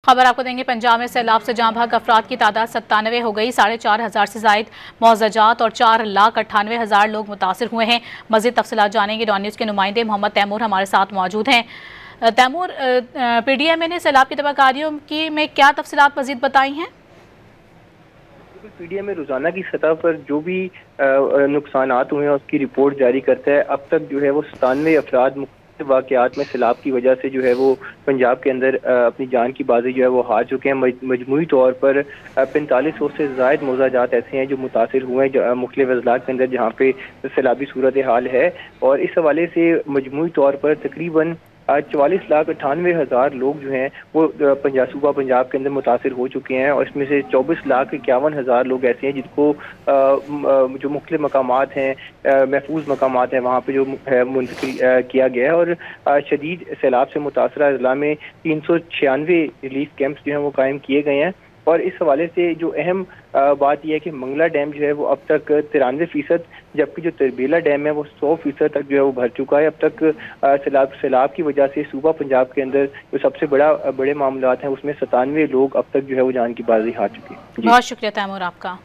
खबर आपको देंगे। पंजाब में सैलाब से जाँ भाग अफराद की तादाद 97 हो गई। 4,500 से जायद मुआवजात और 4,98,000 लोग मुतासिर हुए हैं। मज़ीद तफसीलात जानेंगे। डॉन न्यूज़ के नुमाइंदे मोहम्मद तैमूर हमारे साथ मौजूद हैं। तैमूर, PDMA ने सैलाब की तबाहकारियों की में क्या तफसीलात मज़ीद बताई हैं? PDMA रोजाना की सतह पर जो भी नुकसानात हुए हैं उसकी रिपोर्ट जारी करता है। अब तक जो है वो 97 अफराद वाक़यात में सैलाब की वजह से जो है वो पंजाब के अंदर अपनी जान की बाजी जो है वो हार चुके हैं। मजमूई तौर पर 4500 से ज़ायद मुआवजात ऐसे हैं जो मुतासिर हुए हैं मुख्तलिफ अजला के अंदर जहाँ पे सैलाबी सूरत हाल है। और इस हवाले से मजमूई तौर पर तकरीबन 44,98,000 लोग जो हैं वो सूबा पंजाब के अंदर मुतासिर हो चुके हैं। और इसमें से 24,51,000 लोग ऐसे हैं जिनको जो मुख्तलिफ मकामात हैं, महफूज मकामात हैं, वहाँ पे जो है मुंतकिल किया गया है। और शदीद सैलाब से मुतासरा अजला में 396 रिलीफ कैंप्स जो हैं वो कायम किए गए हैं। और इस हवाले से जो अहम बात यह है कि मंगला डैम जो है वो अब तक 93%, जबकि जो तरबेला डैम है वो 100% तक जो है वो भर चुका है। अब तक सैलाब की वजह से सूबा पंजाब के अंदर जो सबसे बड़े मामलात हैं उसमें 97 लोग अब तक जो है वो जान की बाजी हार चुके हैं। बहुत शुक्रिया तैमूर आपका।